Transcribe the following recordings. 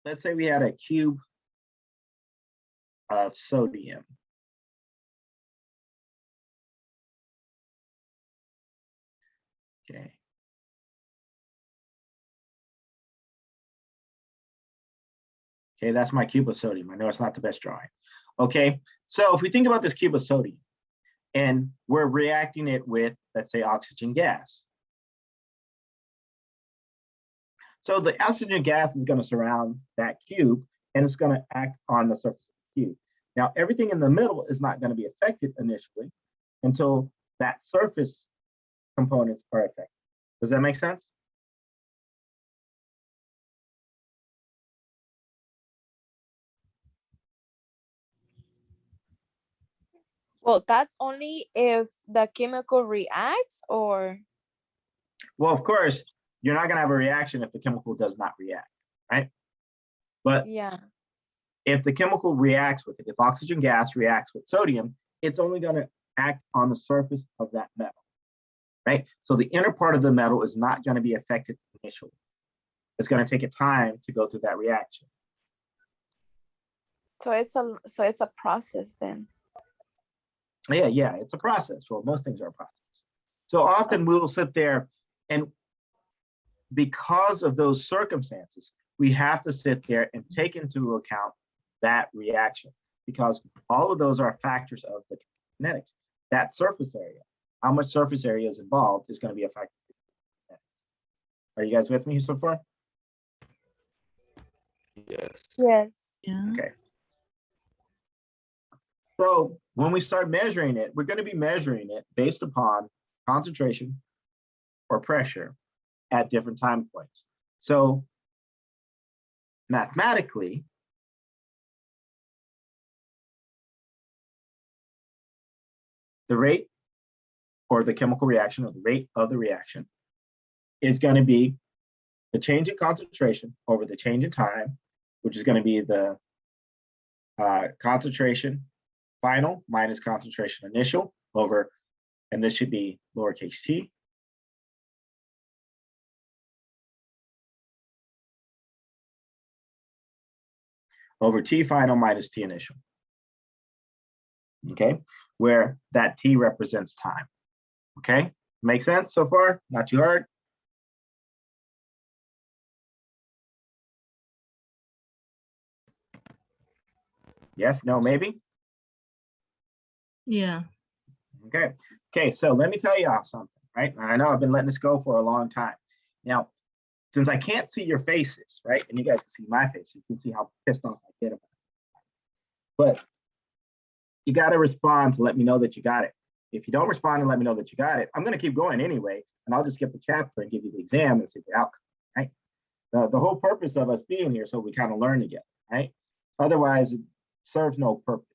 let's say we had a cube of sodium. Okay. Okay, that's my cube of sodium. I know it's not the best drawing. Okay, so if we think about this cube of sodium and we're reacting it with, let's say, oxygen gas. So the oxygen gas is going to surround that cube and it's going to act on the surface of the cube. Now, everything in the middle is not going to be affected initially until that surface components are affected. Does that make sense? Well, that's only if the chemical reacts, or? Well, of course, you're not going to have a reaction if the chemical does not react, right? But yeah, if the chemical reacts with it, if oxygen gas reacts with sodium, it's only going to act on the surface of that metal, right? So the inner part of the metal is not going to be affected initially. It's going to take it time to go through that reaction. so it's a process then. Yeah, it's a process. Well, most things are a process. So often we'll sit there and because of those circumstances, we have to sit there and take into account that reaction because all of those are factors of the kinetics. That surface area, how much surface area is involved is going to be a factor. Are you guys with me so far? Yes. Yes. Yeah. Okay. So when we start measuring it, we're going to be measuring it based upon concentration or pressure at different time points. So mathematically, the rate or the chemical reaction or the rate of the reaction is going to be the change in concentration over the change in time, which is going to be the concentration final minus concentration initial over, and this should be lowercase t, over t final minus t initial. Okay, where that t represents time. Okay, make sense so far? Not too hard? Yes, no, maybe? Yeah. Okay, so let me tell you all something, right? I know I've been letting this go for a long time. Now, since I can't see your faces, right? And you guys can see my face, you can see how pissed off I get about it. But you got to respond to let me know that you got it. If you don't respond and let me know that you got it, I'm going to keep going anyway, and I'll just skip the chapter and give you the exam and see the outcome, right? The whole purpose of us being here so we kind of learn together, right? Otherwise, it serves no purpose.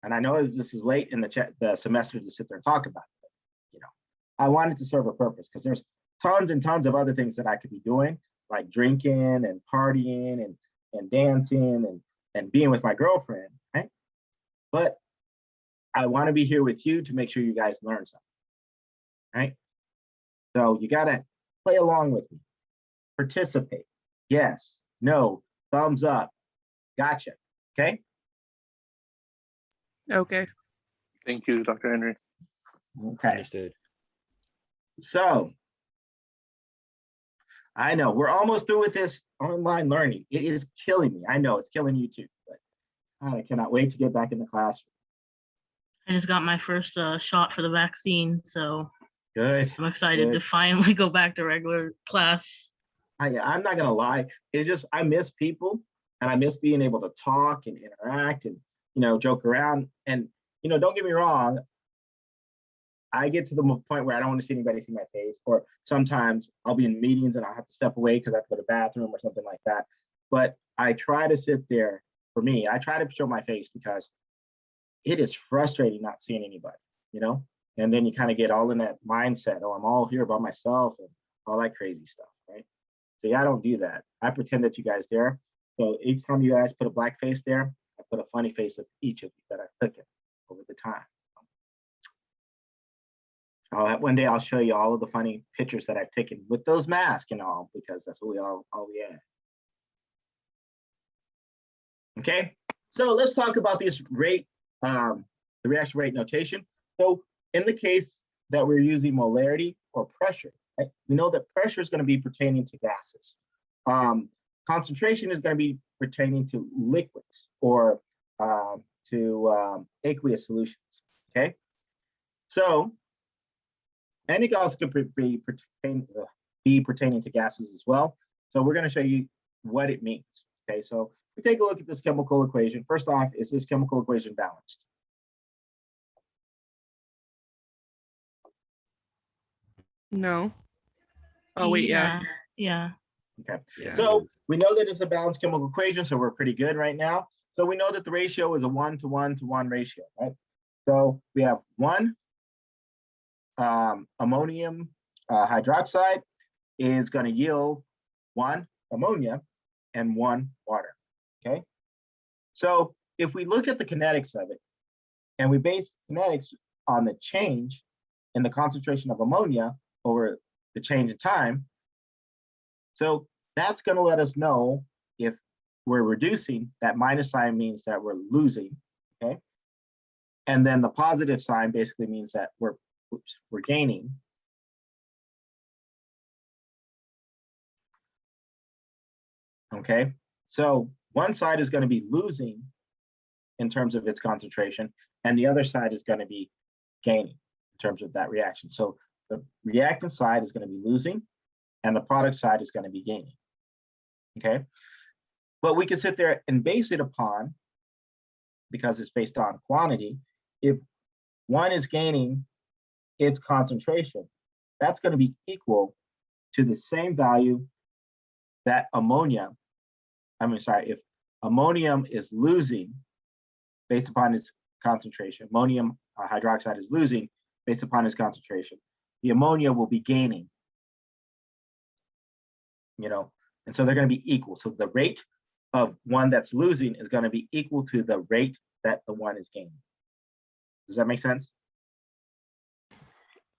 And I know this is late in the semester to sit there and talk about it, but, you know, I wanted to serve a purpose because there's tons and tons of other things that I could be doing, like drinking and partying and dancing and being with my girlfriend, right? But I want to be here with you to make sure you guys learn something, right? So you got to play along with me, participate. Yes, no, thumbs up. Gotcha. Okay. Okay. Thank you, Dr. Henry. Okay. Understood. So I know we're almost through with this online learning. It is killing me. I know it's killing you too, but I cannot wait to get back in the classroom. I just got my first shot for the vaccine, so Good. I'm excited to finally go back to regular class. I'm not gonna lie. It's just I miss people and I miss being able to talk and interact and joke around. And don't get me wrong. I get to the point where I don't want to see anybody see my face, or sometimes I'll be in meetings and I'll have to step away because I have to go to the bathroom or something like that. But I try to sit there. For me, I try to show my face because it is frustrating not seeing anybody, and then you kind of get all in that mindset, oh, I'm all here by myself and all that crazy stuff, right? So yeah, I don't do that. I pretend that you guys there. So each time you guys put a black face there, I put a funny face of each of you that I've taken over the time. One day I'll show you all of the funny pictures that I've taken with those masks and all, because that's what we all we had. Okay, so let's talk about this rate, the reaction rate notation. So in the case that we're using molarity or pressure, right, we know that pressure is going to be pertaining to gases. Concentration is going to be pertaining to liquids or to aqueous solutions. Okay, so and it also could be pertaining to gases as well. So we're going to show you what it means. Okay, so we take a look at this chemical equation. First off, is this chemical equation balanced? No. Oh, wait, yeah. Yeah. Okay, Yeah. so we know that it's a balanced chemical equation, so we're pretty good right now. So we know that the ratio is a 1-to-1-to-1 ratio, right? So we have 1 ammonium hydroxide is going to yield 1 ammonia and 1 water. Okay, so if we look at the kinetics of it, and we base kinetics on the change in the concentration of ammonia over the change in time, so that's going to let us know if we're reducing. That minus sign means that we're losing. Okay, and then the positive sign basically means that we're gaining. Okay, so one side is going to be losing in terms of its concentration, and the other side is going to be gaining in terms of that reaction. So the reactant side is going to be losing, and the product side is going to be gaining. Okay, but we can sit there and base it upon, because it's based on quantity, if one is gaining its concentration, that's going to be equal to the same value that if ammonium is losing based upon its concentration, ammonium hydroxide is losing based upon its concentration, the ammonia will be gaining, and so they're going to be equal. So the rate of one that's losing is going to be equal to the rate that the one is gaining. Does that make sense?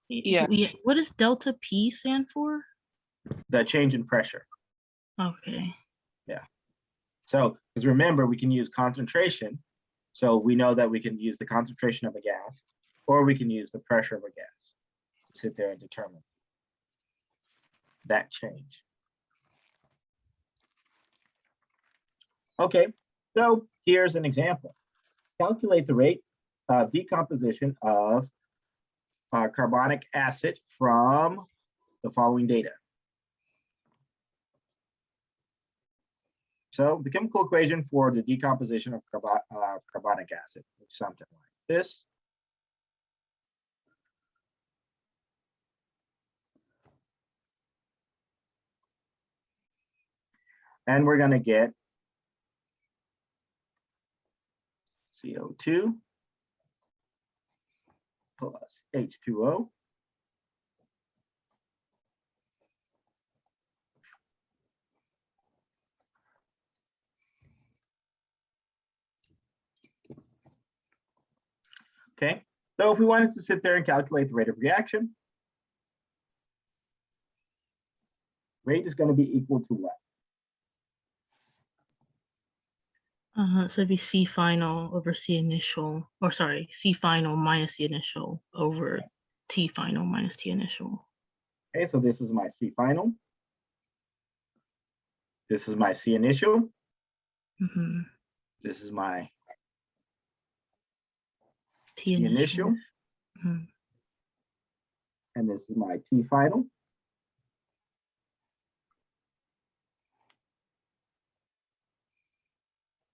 Yeah. What does delta P stand for? The change in pressure. Okay. So, because remember, we can use concentration. So we know that we can use the concentration of a gas, or we can use the pressure of a gas to sit there and determine that change. Okay, so here's an example. Calculate the rate of decomposition of carbonic acid from the following data. So the chemical equation for the decomposition of carbonic acid looks something like this. And we're going to get CO2 plus H2O Okay, so if we wanted to sit there and calculate the rate of reaction, rate is going to be equal to what? So it'd be C final over C initial, or sorry, C final minus C initial over T final minus T initial. Okay, so this is my C final. This is my C initial. Mm-hmm. This is my T T initial. Mm-hmm. And this is my T final.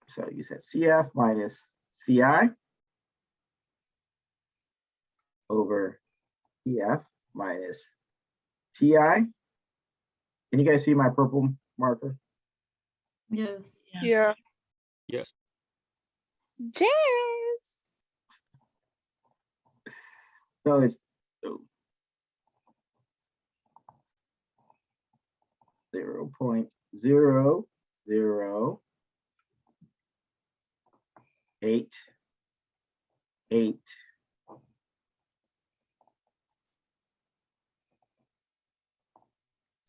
So you said CF minus CI over EF minus TI. Can you guys see my purple marker? Yes. Yeah. Yes. Yes. So it's 0.0088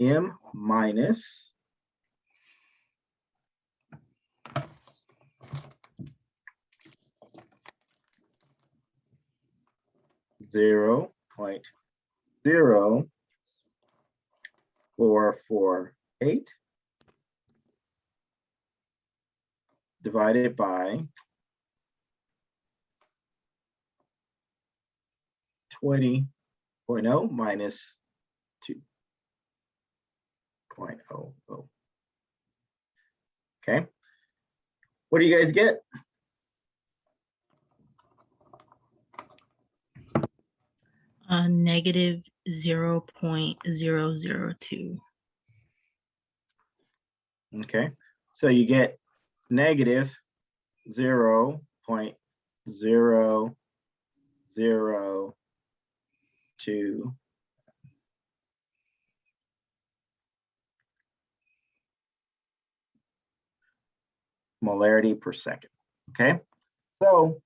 M minus 0.0448 divided by 20.0 minus 2.00. Okay. What do you guys get? Negative 0.002. Okay, so you get negative 0.002 molarity per second. Okay, so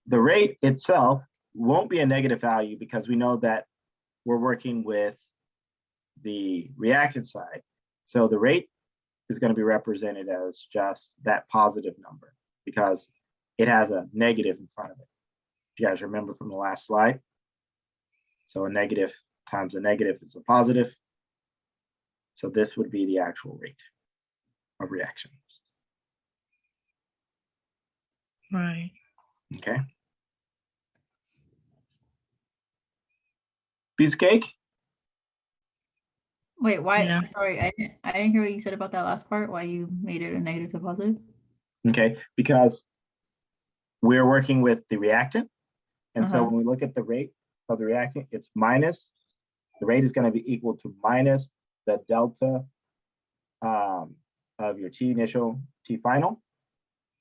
the rate itself won't be a negative value because we know that we're working with the reactant side. So the rate is going to be represented as just that positive number because it has a negative in front of it. If you guys remember from the last slide. So a negative times a negative is a positive. So this would be the actual rate of reaction. Right. Okay. Piece of cake? Wait, why? Yeah. Sorry, I didn't hear what you said about that last part. Why you made it a negative to positive? Okay, because we're working with the reactant. And so Uh-huh. when we look at the rate of the reactant, it's minus, the rate is going to be equal to minus the delta of your T initial, T final.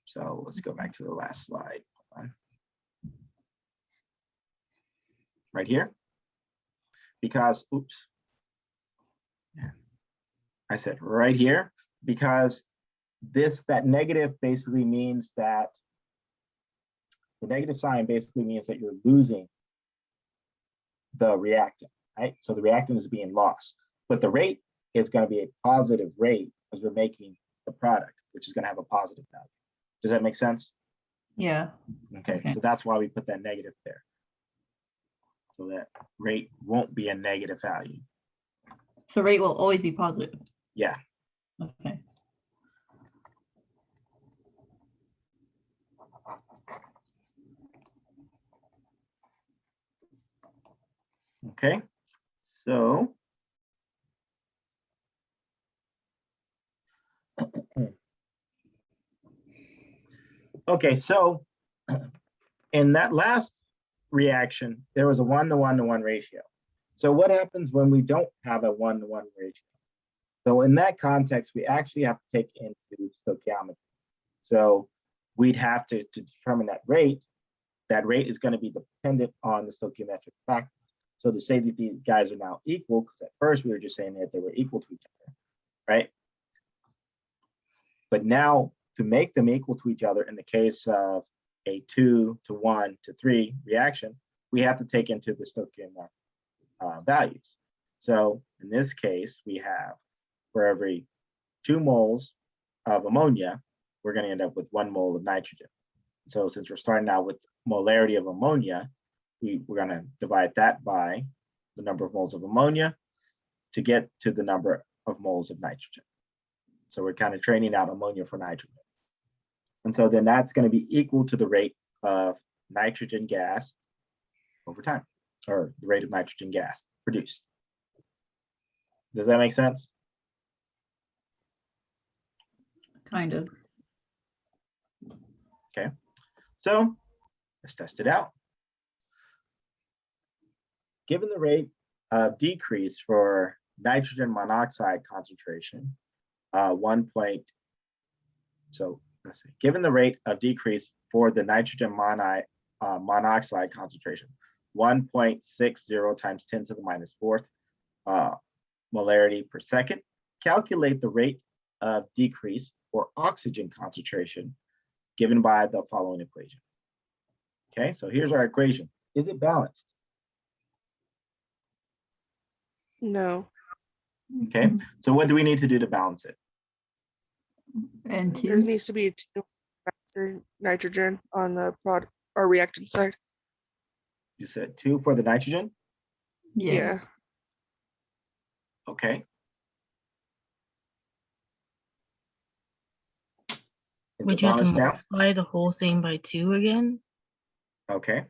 So let's go back to the last slide. Right here. Because, oops. Yeah. I said right here, because that negative basically means that the negative sign basically means that you're losing the reactant, right? So the reactant is being lost, but the rate is going to be a positive rate because we're making the product, which is going to have a positive value. Does that make sense? Yeah. Okay, Okay. so that's why we put that negative there. So that rate won't be a negative value. So rate will always be positive. Yeah. Okay. Okay, so okay, so in that last reaction, there was a 1-to-1-to-1 ratio. So what happens when we don't have a 1-to-1 ratio? So in that context, we actually have to take into stoichiometry. So we'd have to determine that rate is going to be dependent on the stoichiometric factor. So to say that these guys are now equal, because at first we were just saying that they were equal to each other, right? But now to make them equal to each other in the case of a 2-to-1-to-3 reaction, we have to take into the stoichiometric values. So in this case, we have for every 2 moles of ammonia, we're going to end up with 1 mole of nitrogen. So since we're starting out with molarity of ammonia, we're going to divide that by the number of moles of ammonia to get to the number of moles of nitrogen. So we're kind of training out ammonia for nitrogen. And so then that's going to be equal to the rate of nitrogen gas over time, or the rate of nitrogen gas produced. Does that make sense? Kind of. Okay, so let's test it out. Given the rate of decrease for nitrogen monoxide concentration, given the rate of decrease for the nitrogen monoxide concentration, 1.60 times 10 to the minus 4th molarity per second, calculate the rate of decrease for oxygen concentration given by the following equation. Okay, so here's our equation. Is it balanced? No. Okay, so what do we need to do to balance it? And There 2. needs to be 2 faster nitrogen on the product or reactant side. You said 2 for the nitrogen? Yeah. Okay. Is Would it you have to balanced now? multiply the whole thing by 2 again? Okay.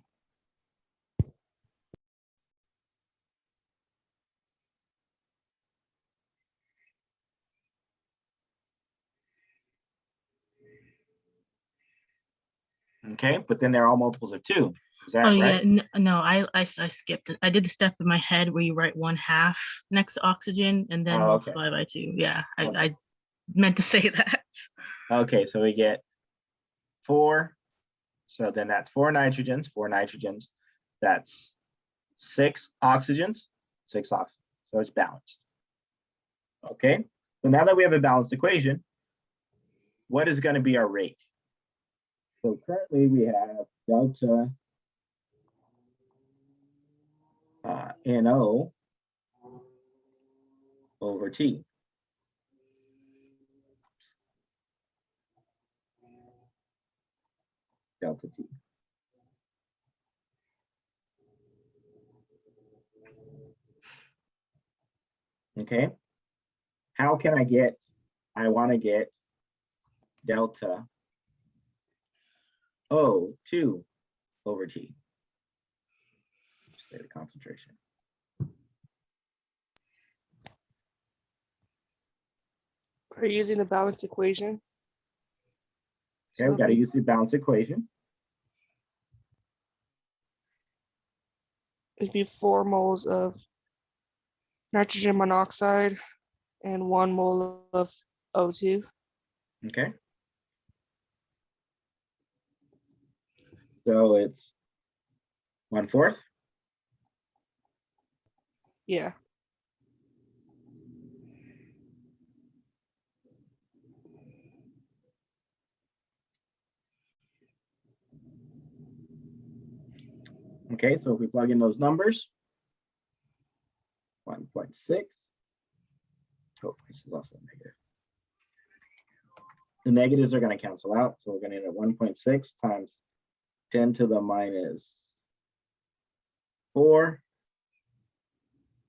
Okay, but then they're all multiples of 2. Is that Oh right? yeah, no, I skipped it. I did the step in my head where you write 1/2 next to oxygen and then Oh, okay. multiply by 2. Yeah, Okay. I meant to say that. Okay, so we get 4. So then that's 4 nitrogens, 4 nitrogens. That's 6 oxygens, 6 oxygens. So it's balanced. Okay, so now that we have a balanced equation, what is going to be our rate? So currently we have delta NO over T. Delta T. Okay, how can I want to get delta O2 over T. Say the concentration. Are you using the balance equation? Okay, we got to So use the balance equation. it'd be 4 moles of nitrogen monoxide and 1 mole of O2. Okay. So it's 1/4. Yeah. Okay, so if we plug in those numbers, 1.6. Oh, this is also negative. The negatives are going to cancel out. So we're going to end at 1.6 times 10 to the minus 4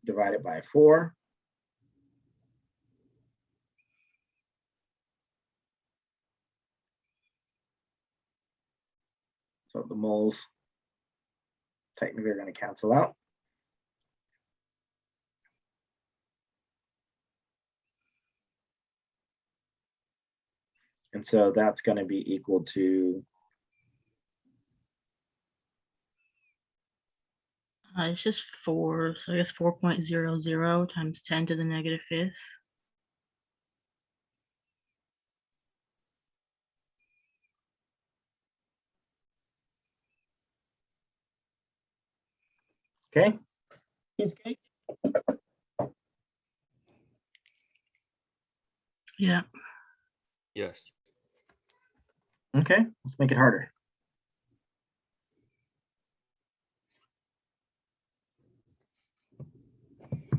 divided by 4. So the moles technically are going to cancel out. And so that's going to be equal to, It's just 4, so I guess 4.00 times 10 to the negative 5th. okay, piece of cake. Yeah. Yes. Okay, let's make it harder.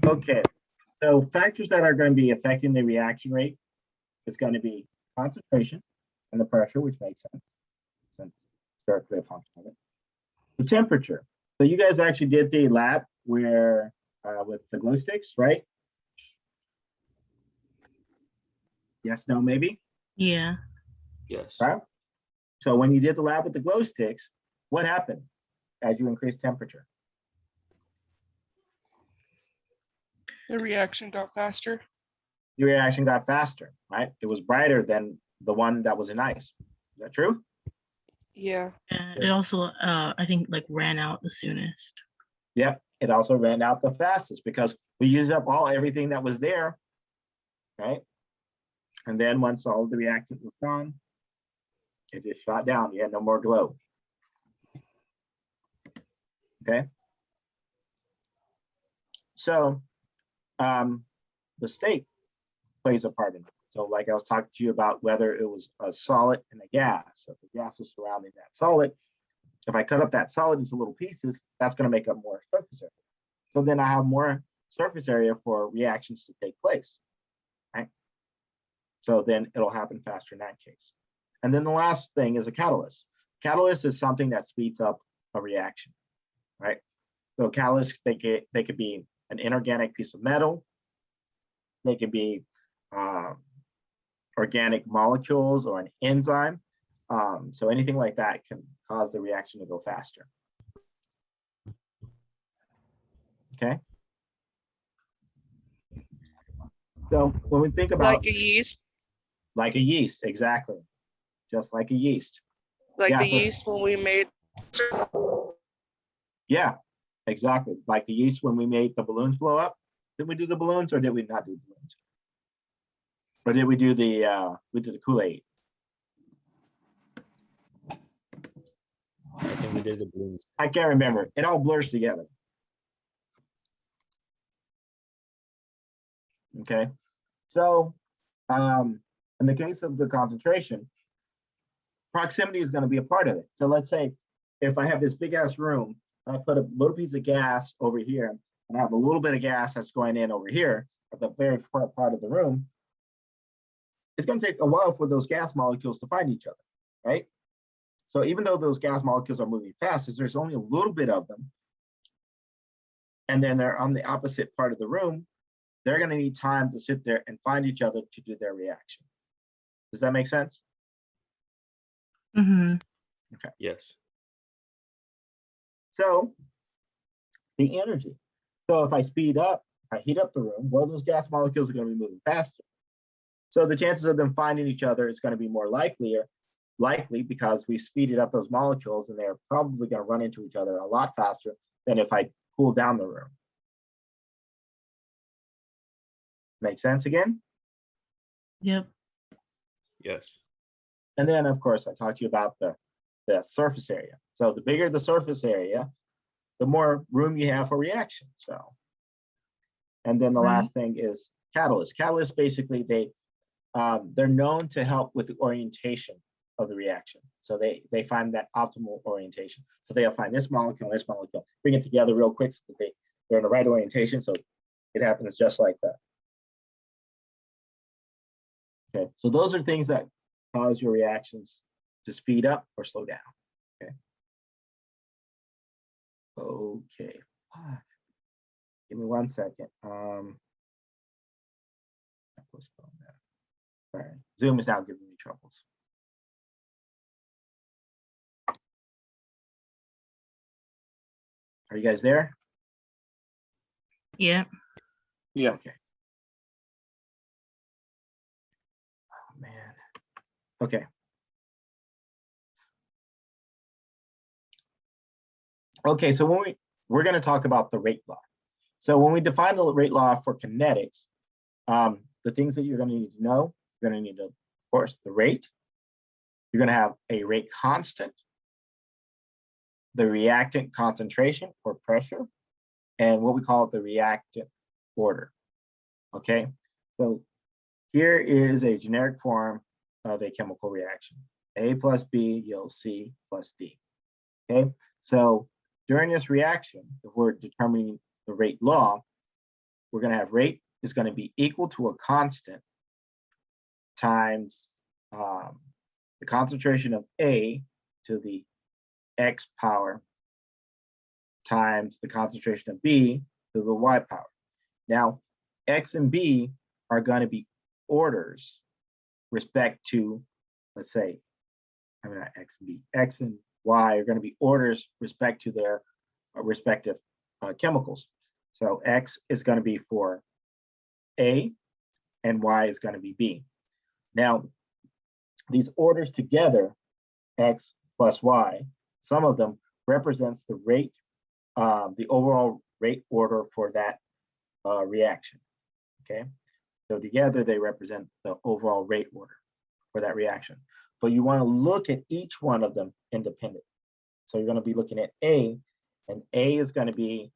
Okay, so factors that are going to be affecting the reaction rate is going to be concentration and the pressure, which makes sense since it's directly a function of it. The temperature. So you guys actually did the lab where with the glow sticks, right? Yes, no, maybe. Yeah. Yes. Right. So when you did the lab with the glow sticks, what happened as you increased temperature? The reaction got faster. Your reaction got faster, right? It was brighter than the one that was in ice. Is that true? Yeah. And it also, I think, like ran out the soonest. Yep. It also ran out the fastest because we used up everything that was there, right? And then once all the reactant was gone, it just shot down. You had no more glow. Okay. So the state plays a part in it. So like I was talking to you about whether it was a solid and a gas. So if the gas is surrounding that solid, if I cut up that solid into little pieces, that's going to make up more surface area. So then I have more surface area for reactions to take place, right? So then it'll happen faster in that case. And then the last thing is a catalyst. Catalyst is something that speeds up a reaction. right? So catalysts, they could be an inorganic piece of metal. They could be organic molecules or an enzyme. So anything like that can cause the reaction to go faster. Okay. So when we think about Like a yeast, like a yeast, exactly, just like a yeast. like Yeah, the so- yeast when we made. Yeah, exactly. Like the yeast when we made the balloons blow up. Did we do the balloons or did we not do balloons? Or did we do the Kool-Aid? I think we did the balloons. I can't remember. It all blurs together. Okay, so in the case of the concentration, proximity is going to be a part of it. So let's say if I have this big ass room, I put a little piece of gas over here, and I have a little bit of gas that's going in over here at the very far part of the room. It's going to take a while for those gas molecules to find each other, right? So even though those gas molecules are moving fast, there's only a little bit of them, and then they're on the opposite part of the room, they're going to need time to sit there and find each other to do their reaction. Does that make sense? Mm-hmm. Yes. So the energy. So if I speed up, if I heat up the room, well, those gas molecules are going to be moving faster. So the chances of them finding each other is going to be more likely because we speeded up those molecules, and they're probably going to run into each other a lot faster than if I cool down the room. Make sense again? Yep. Yes. And then, of course, I talked to you about the surface area. So the bigger the surface area, the more room you have for reaction. So, and then the Right. last thing is catalysts. Catalysts, basically, they're known to help with the orientation of the reaction. So they find that optimal orientation. So they'll find this molecule, bring it together real quick so that they're in the right orientation. So it happens just like that. Okay, so those are things that cause your reactions to speed up or slow down. Okay. Okay. Give me 1 second. I postponed that. Sorry, Zoom is now giving me troubles. Are you guys there? Yeah. Yeah. Okay. Oh man. Okay. Okay, so we're going to talk about the rate law. So when we define the rate law for kinetics, the things that you're going to need to know, you're going to need to, of course, the rate. You're going to have a rate constant, the reactant concentration or pressure, and what we call the reactant order. Okay, so here is a generic form of a chemical reaction. A plus B yields C plus D. Okay, so during this reaction, if we're determining the rate law, we're going to have rate is going to be equal to a constant times the concentration of A to the X power times the concentration of B to the Y power. Now, X and B are going to be orders respect to, let's say, I mean, not X and B, X and Y are going to be orders respect to their respective chemicals. So X is going to be for A and Y is going to be B. Now, these orders together, X plus Y, some of them represents the rate, the overall rate order for that reaction, okay? So together they represent the overall rate order for that reaction. But you want to look at each one of them independent. So you're going to be looking at A, and A is going to be,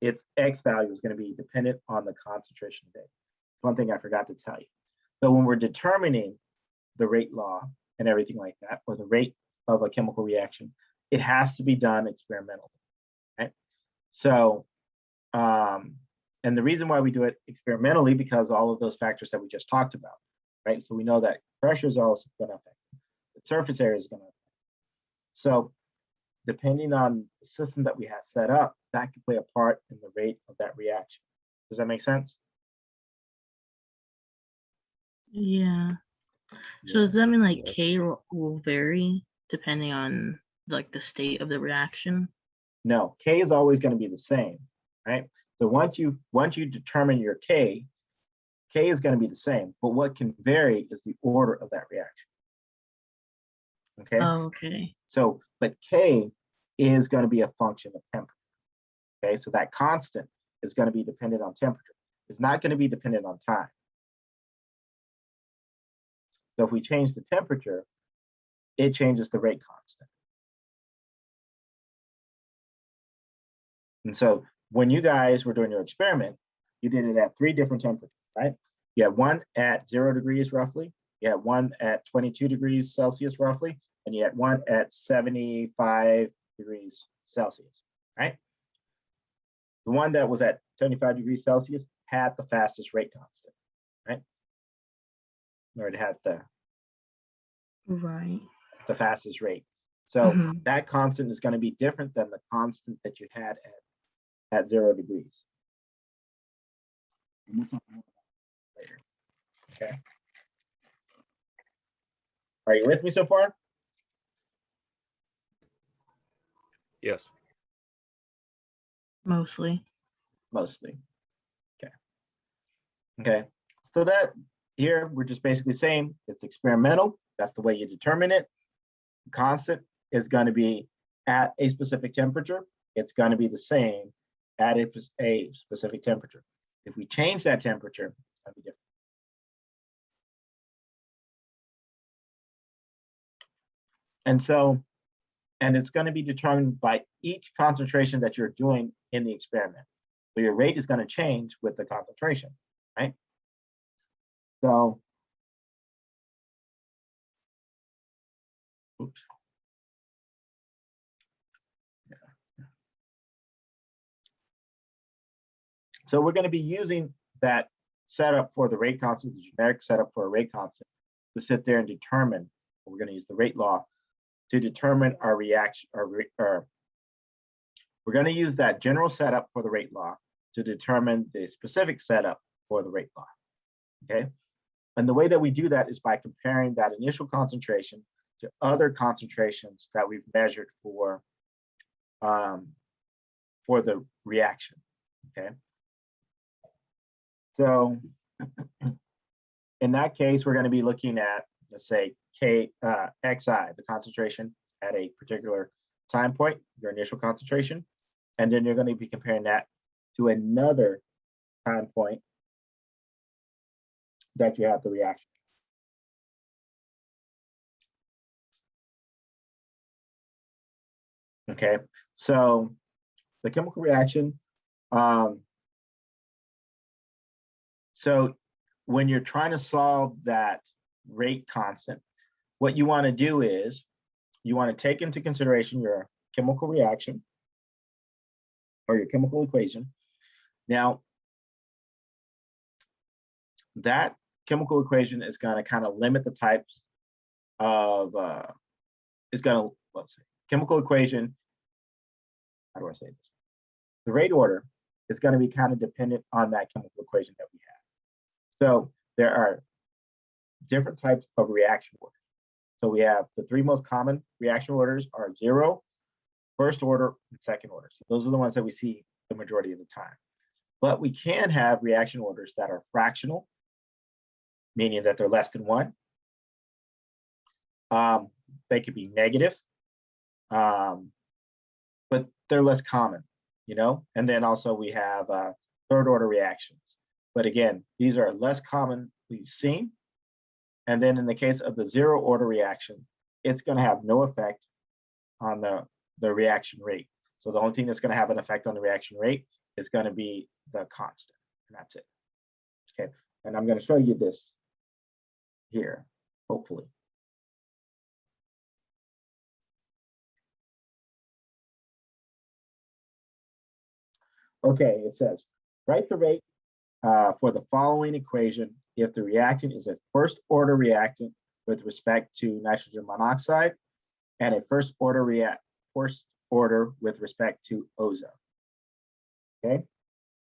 its X value is going to be dependent on the concentration of A. One thing I forgot to tell you. So when we're determining the rate law and everything like that, or the rate of a chemical reaction, it has to be done experimentally, right? So, and the reason why we do it experimentally, because all of those factors that we just talked about, right? So we know that pressure is also going to affect it. The surface area is going to affect it. So depending on the system that we have set up, that can play a part in the rate of that reaction. Does that make sense? Yeah. So does that mean like K will vary depending on like the state of the reaction? No, K is always going to be the same, right? So once you determine your K is going to be the same, but what can vary is the order of that reaction. Okay. Oh, okay. So, but K is going to be a function of temperature. Okay, so that constant is going to be dependent on temperature. It's not going to be dependent on time. So if we change the temperature, it changes the rate constant. And so when you guys were doing your experiment, you did it at 3 different temperatures, right? You had one at 0 degrees roughly, you had one at 22 degrees Celsius roughly, and you had one at 75 degrees Celsius, right? The one that was at 75 degrees Celsius had the fastest rate constant, right? Or it had the fastest rate. So that constant is going to be different than the constant that you had at 0 degrees. And we'll talk more about that later. Okay. Are you with me so far? Yes. Mostly. Mostly. Okay. Okay. So that here we're just basically saying it's experimental. That's the way you determine it. Constant is going to be at a specific temperature. It's going to be the same at a specific temperature. If we change that temperature, it's going to be different. And so, and it's going to be determined by each concentration that you're doing in the experiment. So your rate is going to change with the concentration, right? So, oops. So we're going to be using that setup for the rate constant, the generic setup for a rate constant, to sit there and determine. We're going to use the rate law to determine our reaction. We're going to use that general setup for the rate law to determine the specific setup for the rate law. Okay, and the way that we do that is by comparing that initial concentration to other concentrations that we've measured for the reaction. Okay. So in that case, we're going to be looking at, let's say, xi, the concentration at a particular time point, your initial concentration, and then you're going to be comparing that to another time point that you have the reaction. Okay, so the chemical reaction, so when you're trying to solve that rate constant, what you want to do is you want to take into consideration your chemical reaction or your chemical equation. Now, that chemical equation is going to kind of limit the types of, it's going to, let's say, chemical equation, how do I say this? The rate order is going to be kind of dependent on that chemical equation that we have. So there are different types of reaction orders. So we have the 3 most common reaction orders are 0, first order, and second order. So those are the ones that we see the majority of the time. But we can have reaction orders that are fractional, meaning that they're less than 1. They could be negative, but they're less common, you know? And then also we have third order reactions. But again, these are less commonly seen. And then in the case of the 0 order reaction, it's going to have no effect on the reaction rate. So the only thing that's going to have an effect on the reaction rate is going to be the constant, and that's it. Okay, and I'm going to show you this here, hopefully. Okay, it says, write the rate for the following equation if the reactant is a first order reactant with respect to nitrogen monoxide and a first order order with respect to ozone. Okay,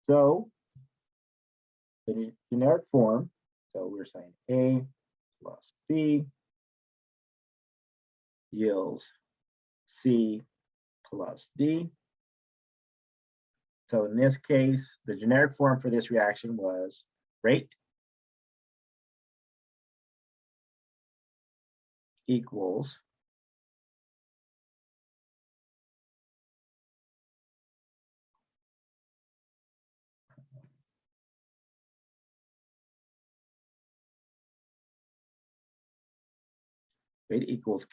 so the generic form, so we're saying A plus B yields C plus D. So in this case, the generic form for this reaction was rate equals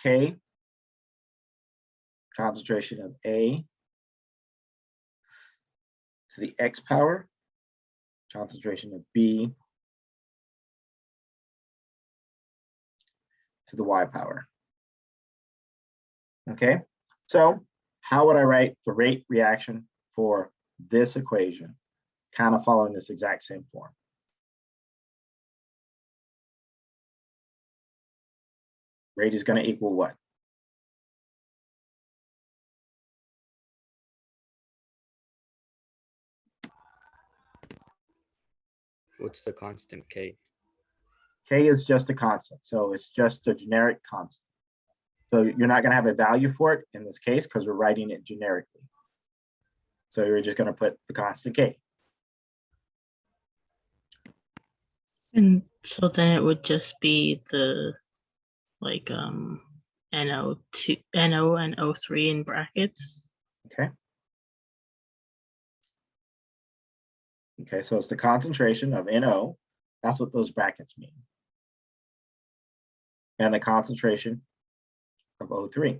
K, concentration of A to the X power, concentration of B to the Y power. Okay, so how would I write the rate reaction for this equation, kind of following this exact same form? Rate is going to equal what? What's the constant K? K is just a constant, so it's just a generic constant. So you're not going to have a value for it in this case because we're writing it generically. So you're just going to put the constant K. And so then it would just be the like NO2, NO and O3 in brackets. Okay. Okay, so it's the concentration of NO. That's what those brackets mean. And the concentration of O3.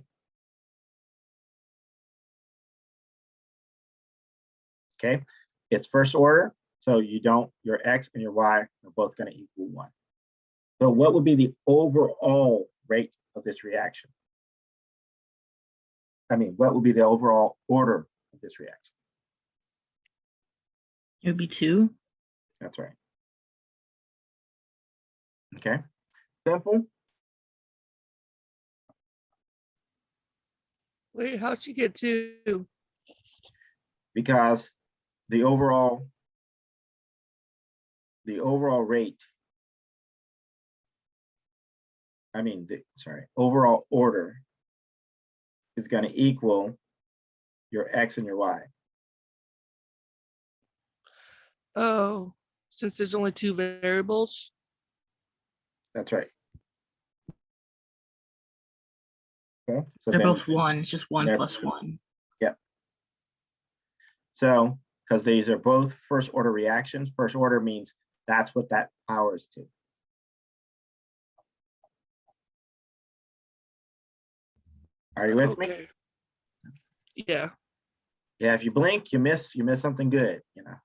Okay, it's first order, so your X and your Y are both going to equal 1. So what would be the overall rate of this reaction? I mean, what would be the overall order of this reaction? It would be 2. That's right. Okay, simple. Wait, how'd she get 2? Because the overall rate, I mean, overall order is going to equal your X and your Y. Oh, since there's only 2 variables. That's right. Okay, so They're then, both 1. It's just 1 they're- plus 1. so because these are both first order reactions, first order means that's what that power is to. Are you with me? Okay. Yeah. Yeah, if you blink, you miss something good, you know.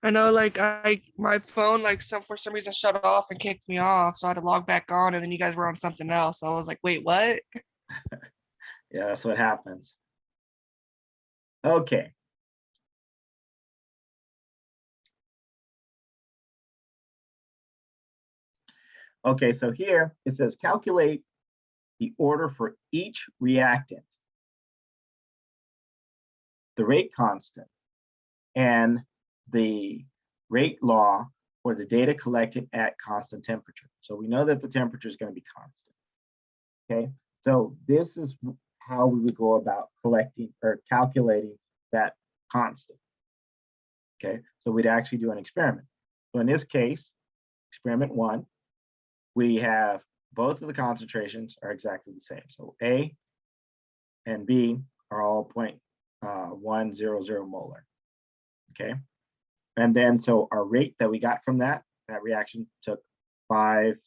I know, like my phone for some reason shut off and kicked me off, so I had to log back on, and then you guys were on something else. So I was like, wait, what? Yeah, that's what happens. Okay. Okay, so here it says calculate the order for each reactant, the rate constant, and the rate law for the data collected at constant temperature. So we know that the temperature is going to be constant. Okay, so this is how we would go about collecting or calculating that constant. Okay, so we'd actually do an experiment. So in this case, experiment 1, we have both of the concentrations are exactly the same. So A and B are all 0.100 molar. Okay, and then so our rate that we got from that reaction took 5.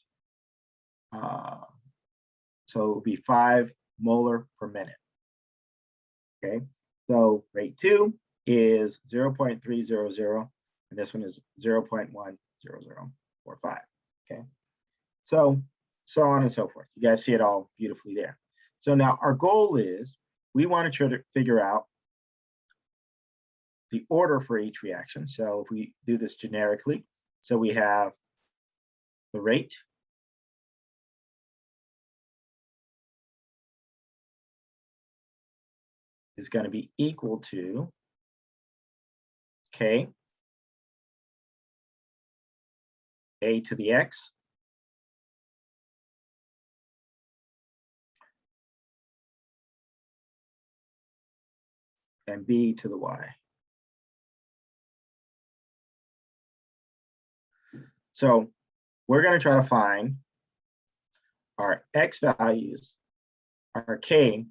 So it would be 5 molar per minute. Okay, so rate 2 is 0.300, and this one is 0.10045. Okay, so on and so forth. You guys see it all beautifully there. So now our goal is we want to try to figure out the order for each reaction. So if we do this generically, so we have the rate, is going to be equal to K, A to the X, and B to the Y. So we're going to try to find our X values, our K,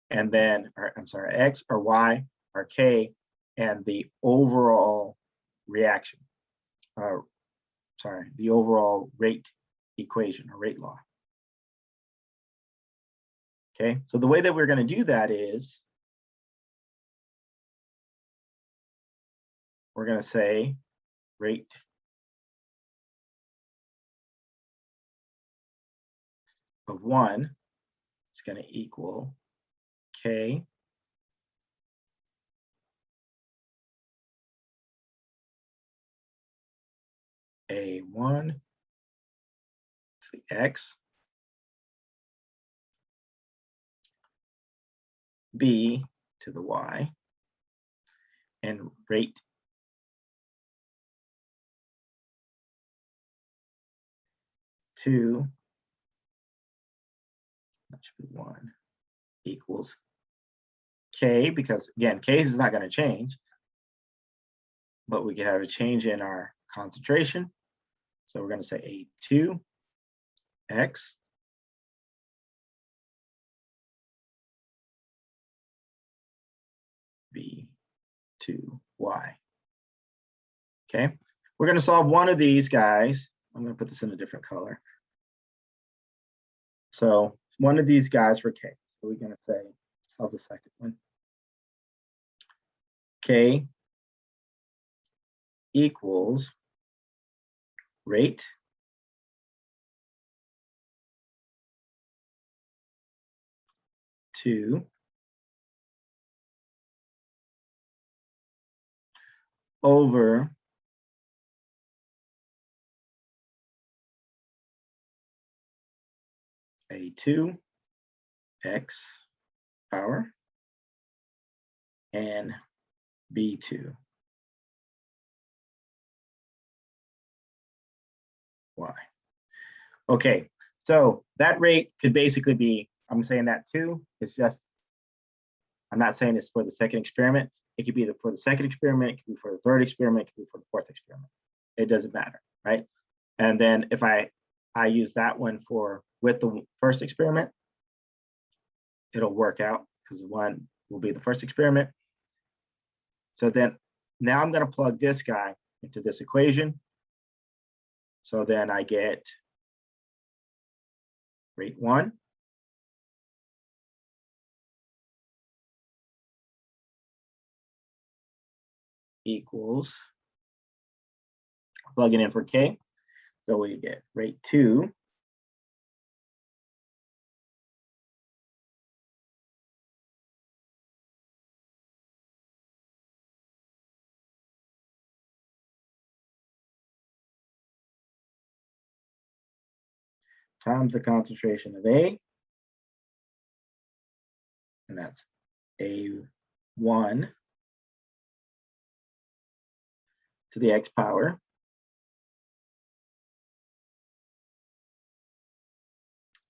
and then, I'm sorry, X or Y, our K, and the overall reaction, the overall rate equation or rate law. Okay, so the way that we're going to do that is we're going to say rate of 1 is going to equal K A1 to the X, B to the Y, and rate two, that should be 1, equals K, because again, K is not going to change, but we can have a change in our concentration. So we're going to say A2 X B2 Y. Okay, we're going to solve one of these guys. I'm going to put this in a different color. So one of these guys for K. So we're going to say, solve the second one. K equals rate to over A2 X power and B2 Y. Okay, so that rate could basically be, I'm saying that too, it's just, I'm not saying it's for the second experiment. It could be for the second experiment, it could be for the third experiment, it could be for the fourth experiment. It doesn't matter, right? And then if I use that one with the first experiment, it'll work out because one will be the first experiment. So then now I'm going to plug this guy into this equation. So then I get rate 1 equals, plugging in for K. So we get rate 2 times the concentration of A, and that's A1 to the X power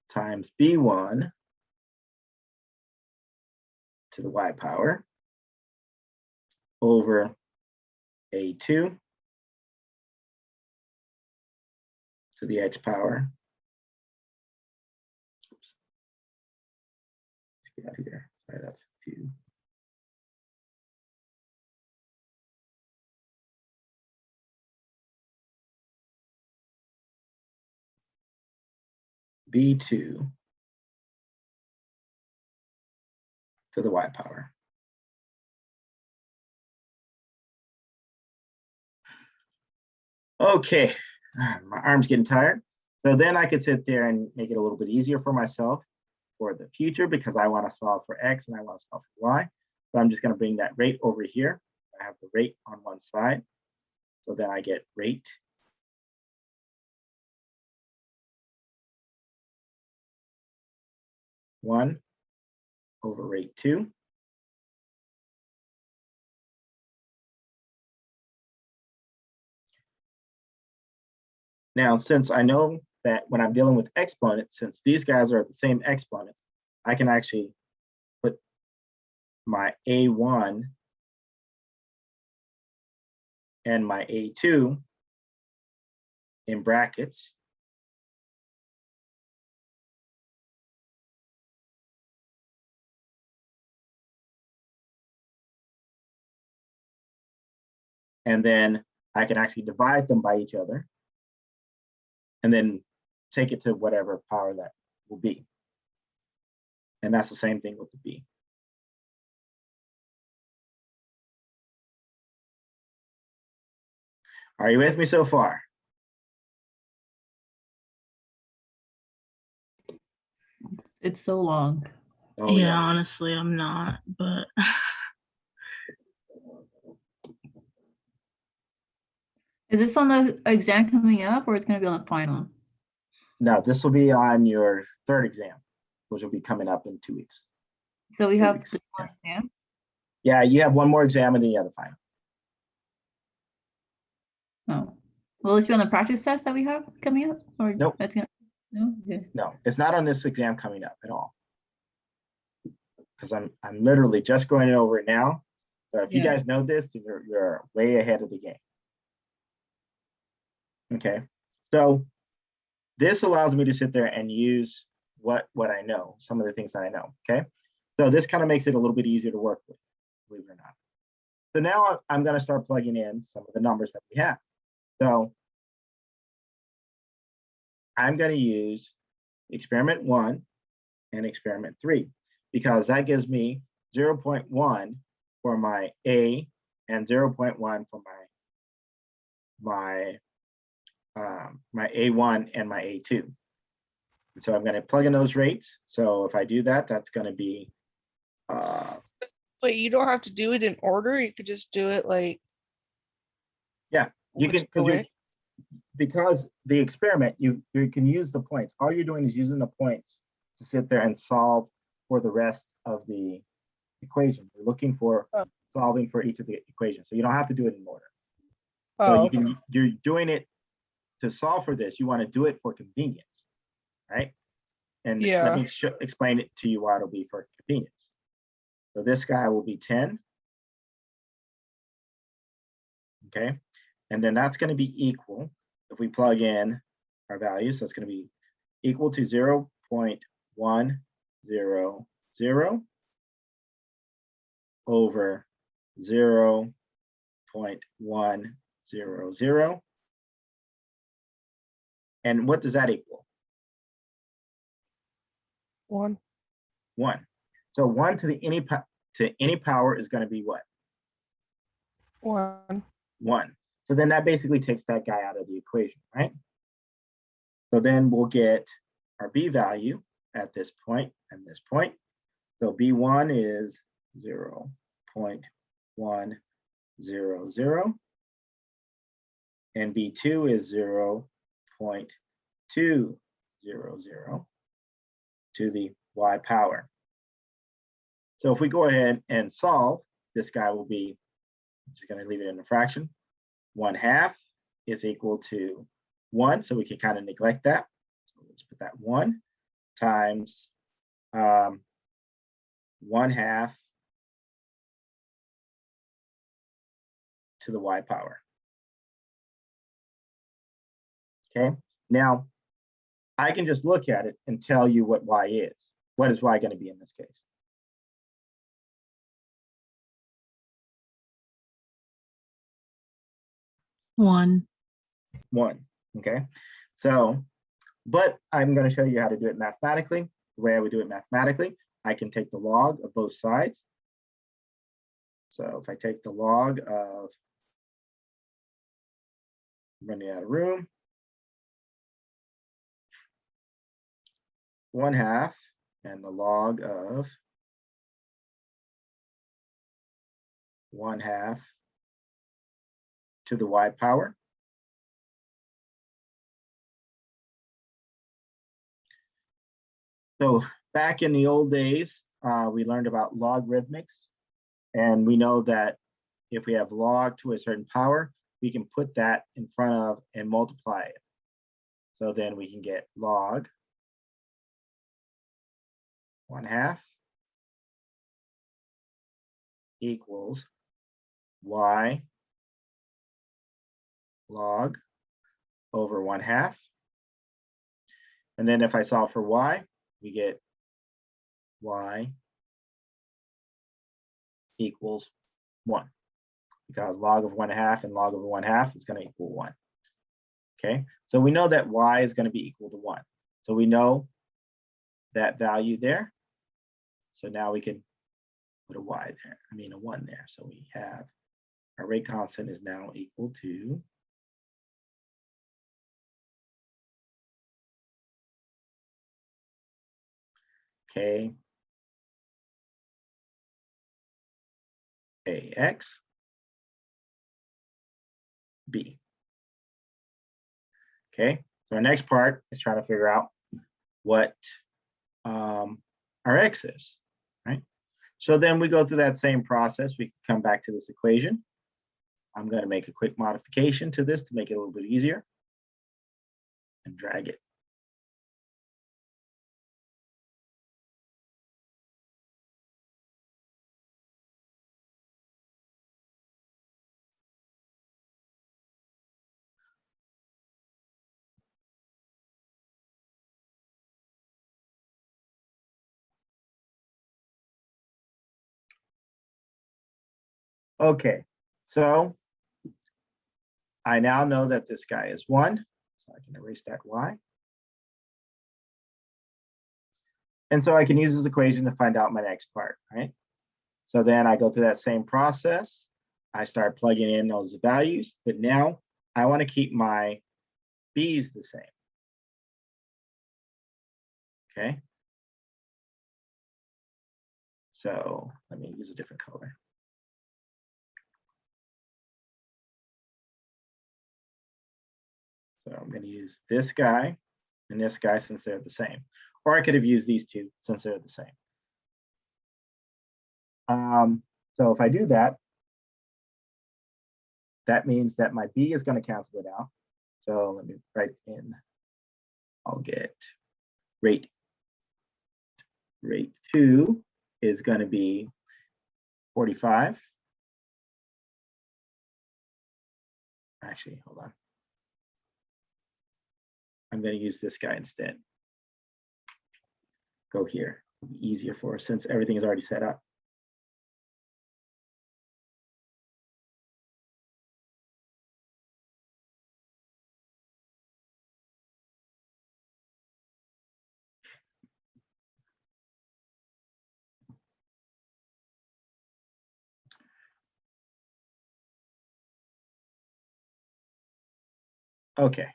times B1 to the Y power over A2 to the X power. Oops. Let's get out of here. Sorry, that's 2. B2 to the Y power. Okay, my arm's getting tired. So then I could sit there and make it a little bit easier for myself for the future because I want to solve for X and I want to solve for Y. So I'm just going to bring that rate over here. I have the rate on one side. So then I get rate one over rate 2 Now, since I know that when I'm dealing with exponents, since these guys are the same exponents, I can actually put my A1 and my A2 in brackets. And then I can actually divide them by each other and then take it to whatever power that will be. And that's the same thing with the B. Are you with me so far? It's so long. Oh, yeah, honestly, I'm not, but Is this on the exam coming up or it's gonna be on the final? No, this will be on your third exam, which will be coming up in 2 weeks. So we have weeks, the yeah. exam? Yeah, you have one more exam and then you have the final. Oh, will this be on the practice test that we have coming up or Nope. that's gonna, no, okay. No, it's not on this exam coming up at all. Because I'm literally just going over it now. So if you Yeah. guys know this, then you're way ahead of the game. Okay, so this allows me to sit there and use what I know, some of the things that I know. Okay, so this kind of makes it a little bit easier to work with, believe it or not. So now I'm going to start plugging in some of the numbers that we have. So I'm going to use experiment 1 and experiment 3 because that gives me 0.1 for my A and 0.1 for my A1 and my A2. And so I'm going to plug in those rates. So if I do that, that's going to be But you don't have to do it in order. You could just do it like. Yeah, you can, whichever way. because the experiment, you can use the points. All you're doing is using the points to sit there and solve for the rest of the equation. You're looking for solving for each of the equations. So you don't have to do it in order. So Oh, you're doing it to solve for this. You want to do it for convenience, right? And Yeah. let me explain it to you why it'll be for convenience. So this guy will be 10. Okay, and then that's going to be equal, if we plug in our values, that's going to be equal to 0.100 over 0.100. And what does that equal? 1. 1. So 1 to any power is going to be what? 1. 1. So then that basically takes that guy out of the equation, right? So then we'll get our B value at this point and this point. So B1 is 0.100 and B2 is 0.200 to the Y power. So if we go ahead and solve, this guy will be, I'm just going to leave it in a fraction. 1/2 is equal to 1, so we can kind of neglect that. So let's put that 1 times 1/2 to the Y power. Okay, now I can just look at it and tell you what Y is. What is Y going to be in this case? one. 1. Okay, so, but I'm going to show you how to do it mathematically. The way I would do it mathematically, I can take the log of both sides. So if I take the log of, running out of room, 1/2 and the log of 1/2 to the Y power. So back in the old days, we learned about logarithmics, and we know that if we have log to a certain power, we can put that in front of and multiply it. So then we can get log 1/2 equals y log over 1/2. And then if I solve for y, we get y equals 1, because log of 1/2 and log of 1/2 is going to equal 1. Okay, so we know that y is going to be equal to 1. So we know that value there. So now we can put a y there, a 1 there. So we have our rate constant is now equal to K AX B. Okay, so our next part is trying to figure out what our x is, right? So then we go through that same process. We can come back to this equation. I'm going to make a quick modification to this to make it a little bit easier and drag it. Okay, so I now know that this guy is 1, so I can erase that y. And so I can use this equation to find out my next part, right? So then I go through that same process. I start plugging in those values, but now I want to keep my b's the same. Okay. So let me use a different color. So I'm going to use this guy and this guy since they're the same. Or I could have used these two since they're the same. So if I do that, that means that my B is going to cancel it out. So let me write in, I'll get rate 2 is going to be 45. Actually, hold on. I'm going to use this guy instead. Go here. It'll be easier for us since everything is already set up. Okay.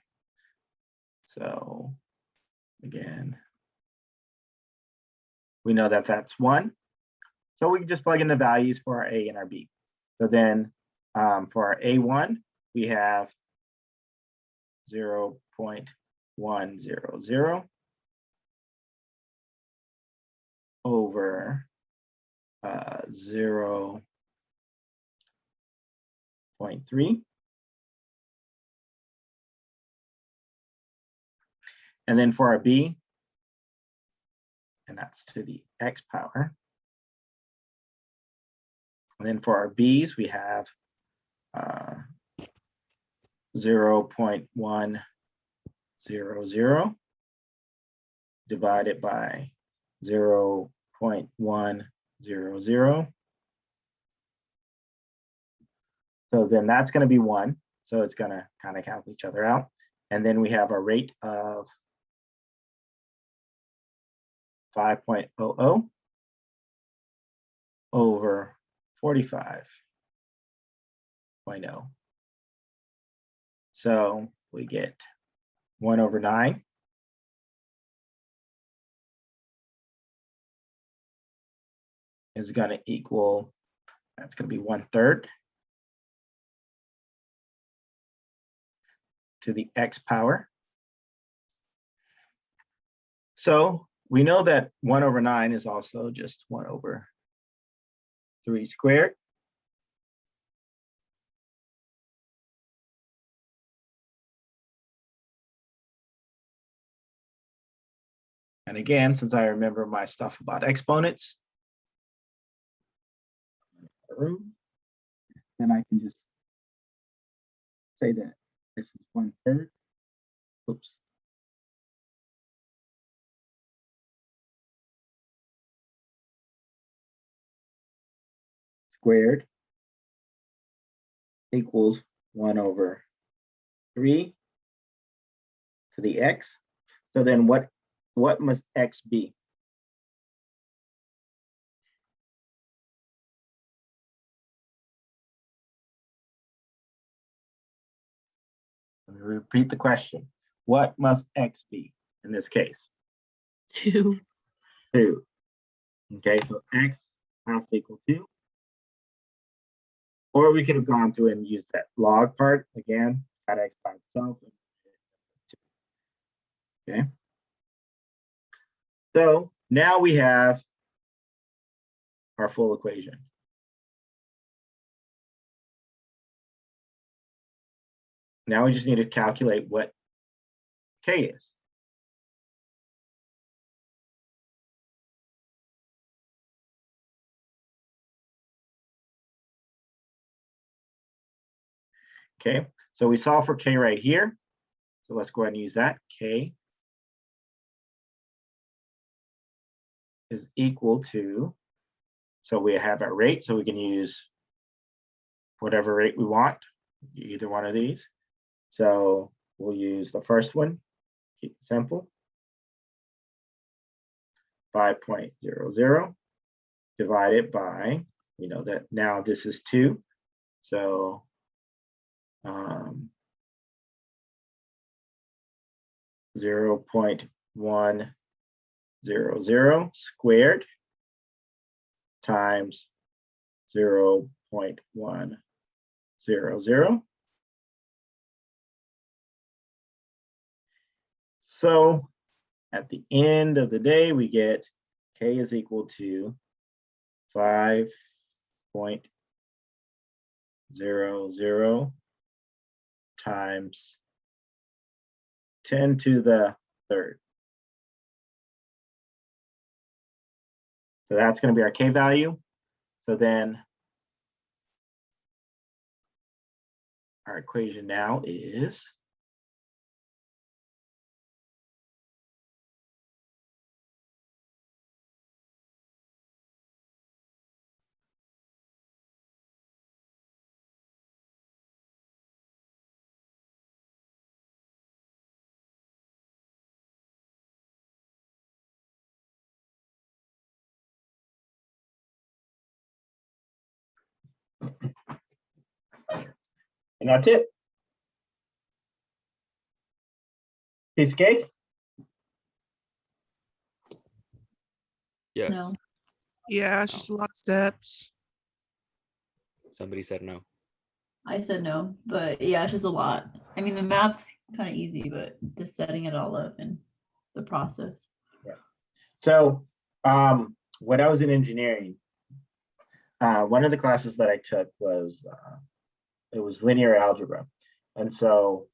So again, we know that that's 1. So we can just plug in the values for our A and our B. So then for our A1, we have 0.100 over 0.3. And then for our B, and that's to the x power. And then for our B's, we have 0.100 divided by 0.100. So then that's going to be 1. So it's going to kind of cancel each other out. And then we have a rate of 5.00 over 45.0. So we get 1 over 9. Is going to equal, that's going to be 1/3 to the x power. So we know that 1 over 9 is also just 1 over 3 squared. And again, since I remember my stuff about exponents, then I can just say that this is 1/3. Oops. Squared equals 1/3 to the x. So then what must x be? Let me repeat the question. What must x be in this case? 2. 2. Okay, so x has to equal 2. Or we could have gone through and used that log part again, got x by itself. Okay. So now we have our full equation. Now we just need to calculate what k is. Okay, so we solve for k right here. So let's go ahead and use that. K is equal to, so we have our rate, so we can use whatever rate we want, either one of these. So we'll use the first one, keep it simple. 5.00 divided by, we know that now this is 2. So 0.100 squared times 0.100. So at the end of the day, we get k is equal to 5.00 times 10 to the third. So that's going to be our k value. So then our equation now is and that's it. Piece of cake? Yes. No, Yeah, it's just a lot of steps. Somebody said no. I said no, but yeah, it's just a lot. I mean, the math's kind of easy, but just setting it all up and the process. So when I was in engineering, one of the classes that I took was it was linear algebra. And so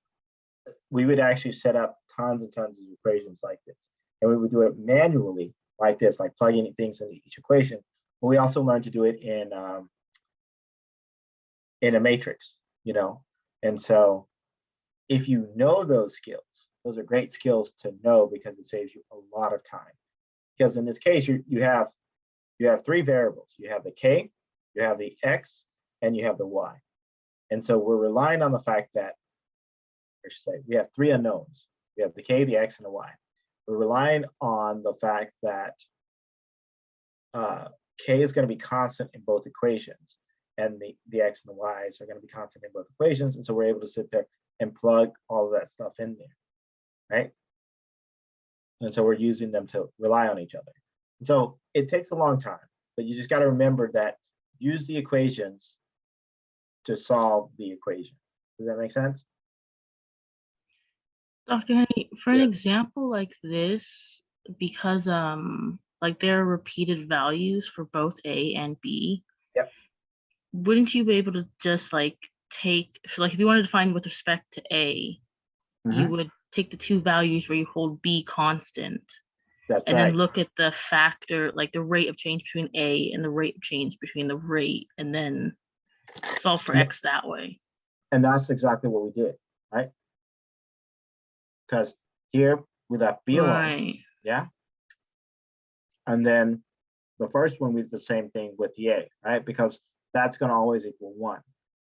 we would actually set up tons and tons of equations like this. And we would do it manually like this, like plugging things into each equation. But we also learned to do it in a matrix, you know. And so if you know those skills, those are great skills to know because it saves you a lot of time. Because in this case, you have 3 variables. You have the k, you have the x, and you have the y. And so we're relying on the fact that, I should say, we have 3 unknowns. We have the k, the x, and the y. We're relying on the fact that k is going to be constant in both equations, and the x and the y's are going to be constant in both equations. And so we're able to sit there and plug all of that stuff in there, right? And so we're using them to rely on each other. So it takes a long time, but you just got to remember that use the equations to solve the equation. Does that make sense? Dr. Henry, for an Yeah. example like this, because like there are repeated values for both A and B. Yep. Wouldn't you be able to just like take, so like if you wanted to find with respect to A, you would take the 2 values where you hold B constant That's and right. then look at the factor, like the rate of change between A and the rate of change between the rate, and then solve for Yeah. X that way. And that's exactly what we did, right? Because here we left B alone, Right. yeah? And then the first one, we did the same thing with the A, right? Because that's gonna always equal 1.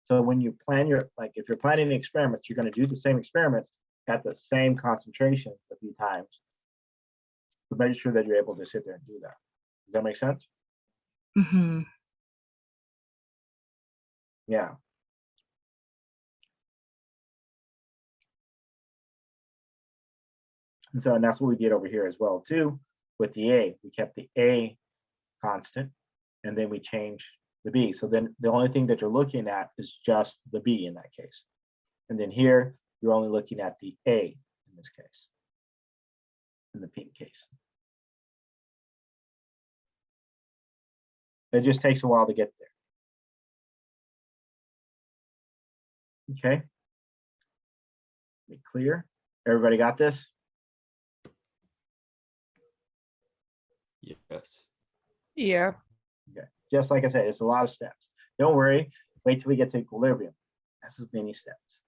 So when you plan your, like if you're planning experiments, you're gonna do the same experiments at the same concentration a few times to make sure that you're able to sit there and do that. Does that make sense? Mm-hmm. Yeah. And so, and that's what we did over here as well too, with the A. We kept the A constant, and then we changed the B. So then the only thing that you're looking at is just the B in that case. And then here, you're only looking at the A in this case, in the pink case. It just takes a while to get there. Okay. Be clear. Everybody got this? Yes. Yeah. Okay. Just like I said, it's a lot of steps. Don't worry. Wait till we get to equilibrium. That's as many steps.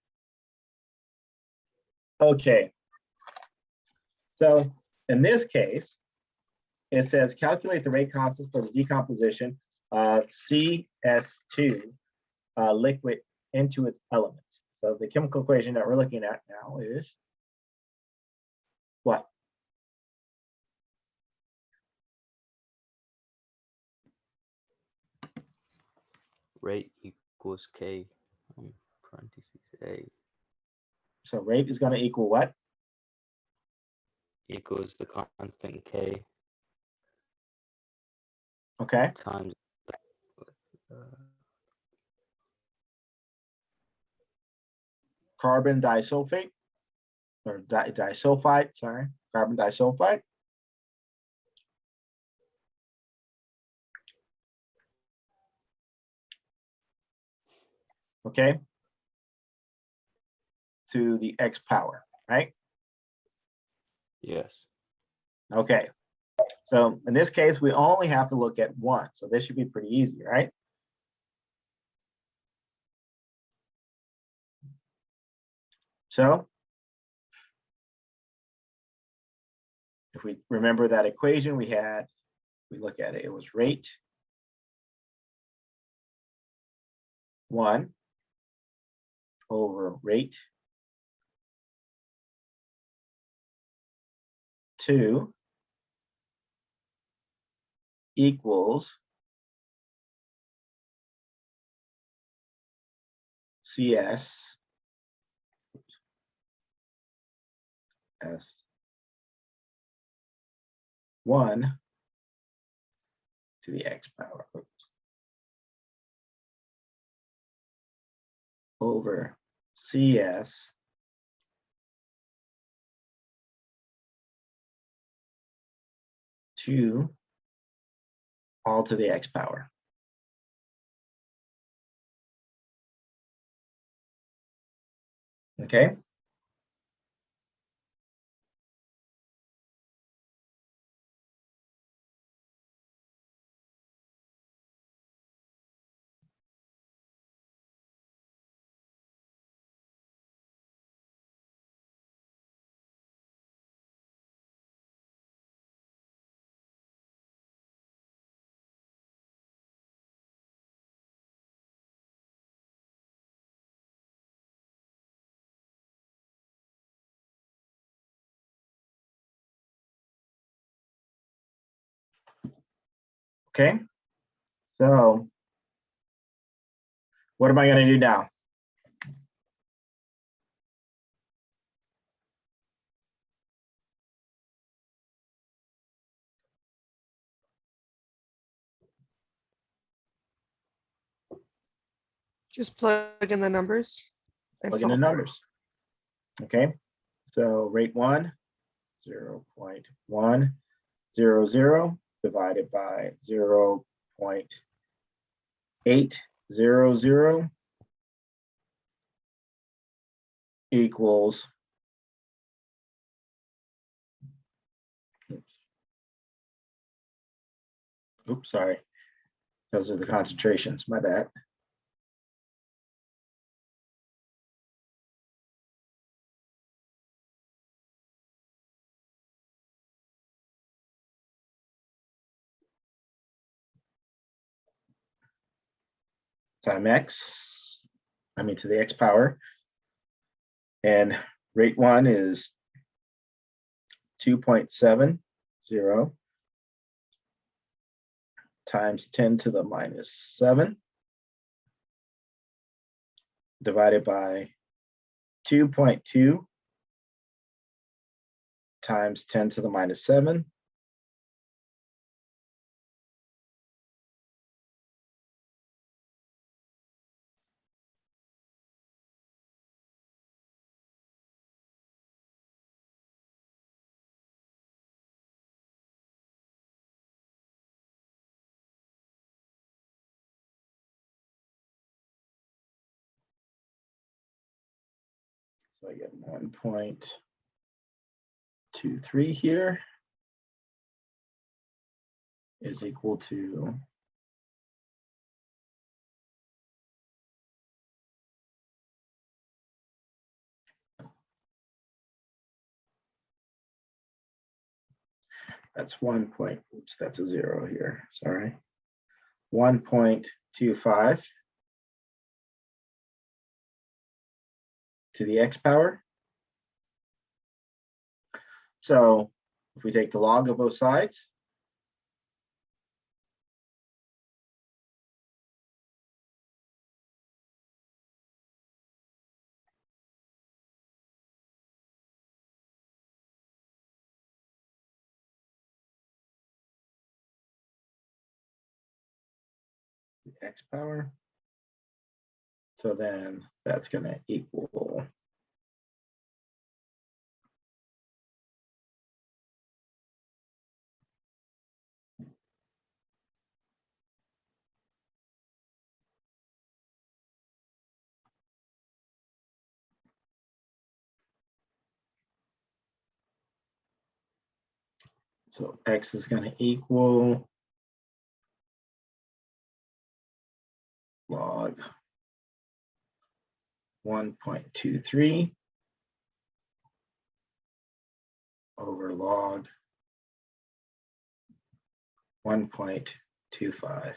Okay. So in this case, it says calculate the rate constant for the decomposition of CS2 liquid into its elements. So the chemical equation that we're looking at now is what? Rate equals K, parentheses A, So rate is going to equal what? equals the constant K Okay. times Carbon disulfate or disulfide, sorry, carbon disulfide. Okay. To the X power, right? yes. Okay. So in this case, we only have to look at 1. So this should be pretty easy, right? So if we remember that equation we had, we look at it, it was rate 1 over rate 2 equals CS S1 to the X power over CS two all to the X power. Okay. Okay. So what am I going to do now? Just plug in the numbers and Plug in the solve for it. numbers. Okay. So rate 1, 0.100 divided by 0.800 equals Oops, sorry. Those are the concentrations, my bad. Time x, I mean to the x power. And rate 1 is 2.70 times 10 to the minus 7 divided by 2.2 times 10 to the minus 7 . So I get 1.23 here is equal to that's 1 point, oops, that's a 0 here, sorry. 1.25 to the x power. So if we take the log of both sides, the x power. So then that's going to equal so x is going to equal log 1.23 over log 1.25.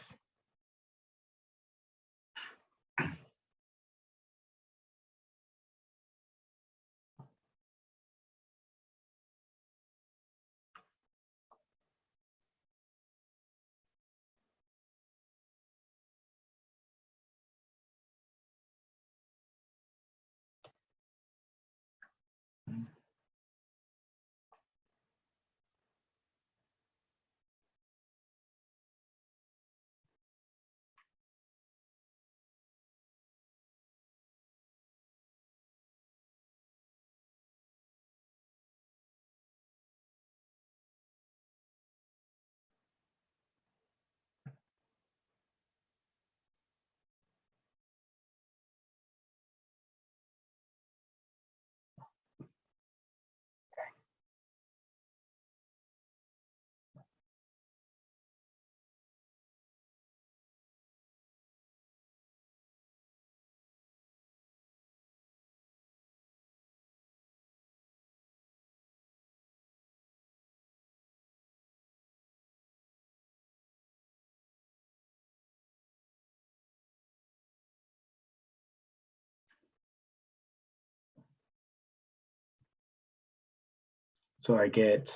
So I get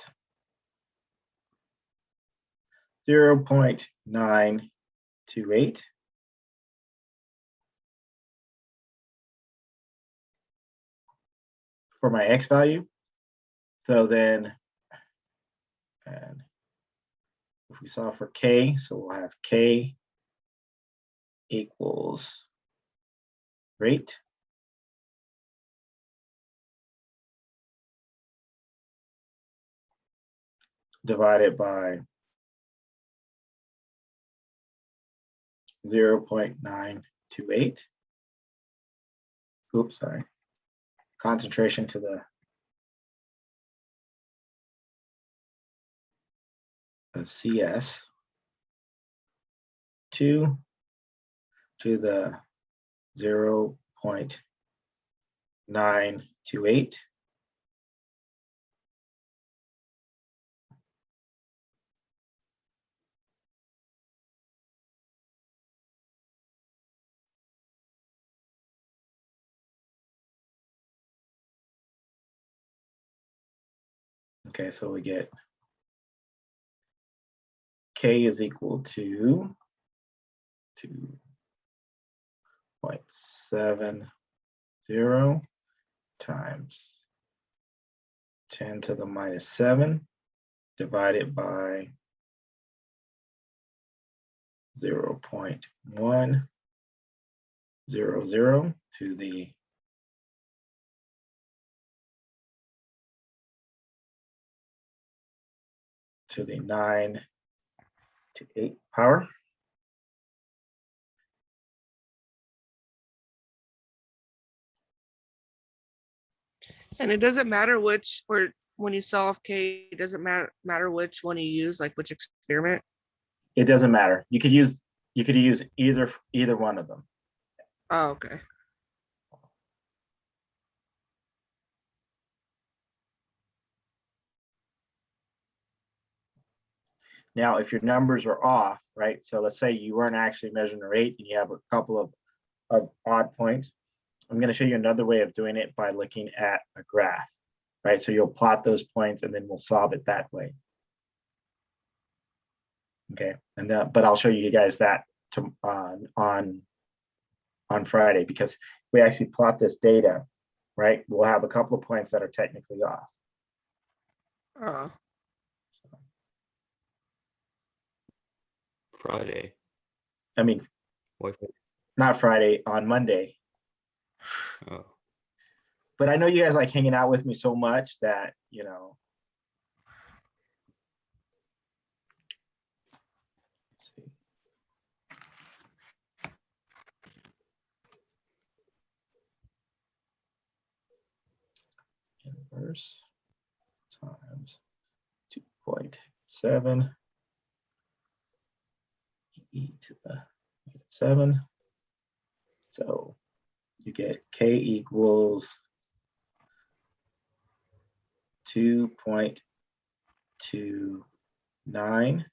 0.928 for my x value. So then, and if we solve for k, so we'll have k equals rate divided by 0.928. Oops, sorry. Concentration to the of CS to the 0.928. Okay, so we get K is equal to 2.70 times 10 to the minus 7 divided by 0.100 to the to the 9 to 8 power. And it doesn't matter which, or when you solve K, it doesn't matter which one you use, like which experiment. It doesn't matter. You could use either one of them. Oh, okay. Now, if your numbers are off, right? So let's say you weren't actually measuring a rate and you have a couple of odd points. I'm going to show you another way of doing it by looking at a graph, right? So you'll plot those points and then we'll solve it that way. Okay, and but I'll show you guys that on Friday, because we actually plot this data, right? We'll have a couple of points that are technically off. Friday. I mean, Wait, not Friday, on Monday. oh, But I know you guys like hanging out with me so much that, you know. Let's see. Inverse times 2.7 e to the -7. So you get K equals 2.29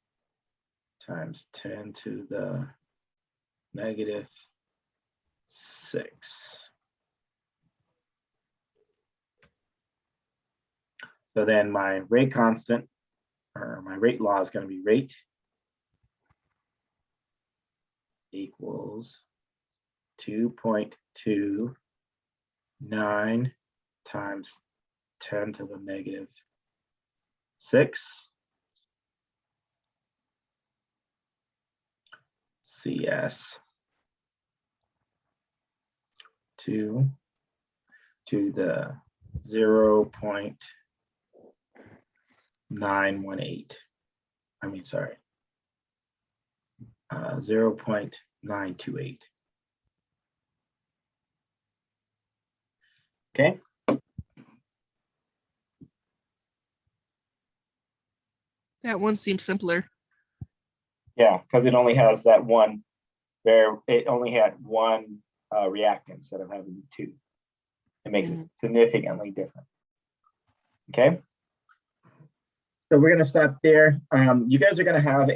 times 10 to the -6. So then my rate constant, or my rate law, is going to be rate equals 2.29 times 10 to the -6 CS 2 to the 0.918. I mean, sorry, 0.928. Okay. That one seems simpler. Yeah, because it only has that one, where it only had one reactant instead of having two. It makes it significantly different. Okay. So we're going to stop there. You guys are going to have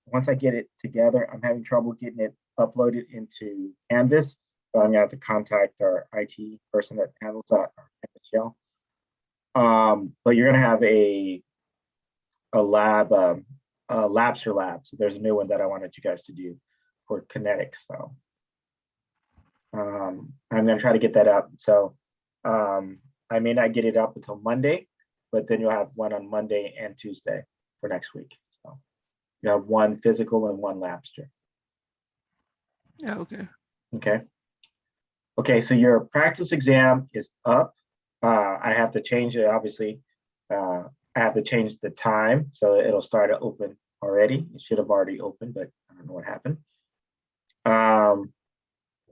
once I get it together, I'm having trouble getting it uploaded into Canvas. So I'm going to have to contact our IT person that handles that, Michelle. But you're going to have a lab, Labster lab. So there's a new one that I wanted you guys to do for kinetics. So I'm going to try to get that up. So I may not get it up until Monday, but then you'll have one on Monday and Tuesday for next week. So you have one physical and one Labster. Yeah, okay. Okay. Okay, so your practice exam is up. I have to change it, obviously. I have to change the time so it'll start to open already. It should have already opened, but I don't know what happened.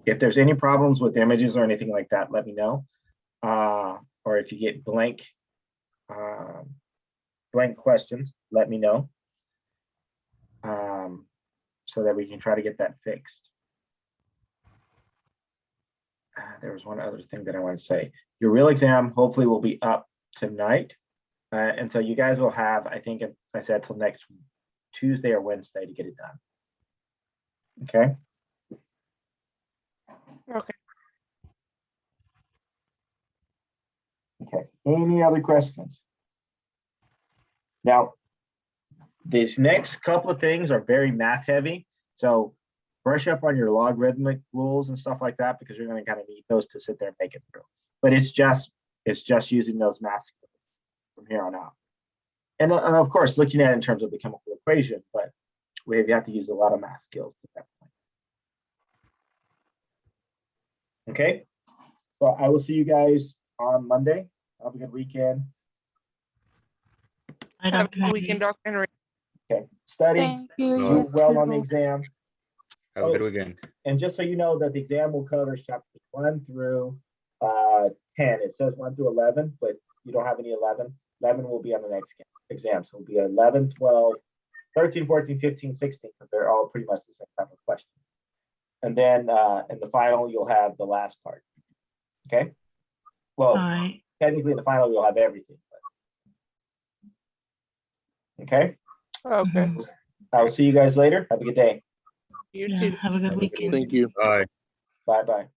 If there's any problems with images or anything like that, let me know. Or if you get blank questions, let me know. so that we can try to get that fixed. There was one other thing that I want to say. Your real exam hopefully will be up tonight. And so you guys will have, I think I said till next Tuesday or Wednesday to get it done. Okay. Okay. Okay. Any other questions? Now, these next couple of things are very math heavy. So brush up on your logarithmic rules and stuff like that, because you're going to kind of need those to sit there and make it through. But it's just using those math skills from here on out. And of course, looking at it in terms of the chemical equation, but we have to use a lot of math skills at that point. Okay, so I will see you guys on Monday. Have a good weekend. Bye, Have a Dr. good weekend, Dr. Henry. Okay, study, Thank you. No. do You well on the too. exam. Have a good weekend. And just so you know that the exam will cover chapters 1 through 10. It says 1 through 11, but you don't have any 11. 11 will be on the next exam. So it'll be 11, 12, 13, 14, 15, 16, because they're all pretty much the same type of questions. And then in the final, you'll have the last part. Okay. Well, All right. technically in the final, you'll have everything. But... Okay. Okay. I will see you guys later. Have a good day. You Yeah, too. have a good weekend. Thank you. Bye. Bye-bye.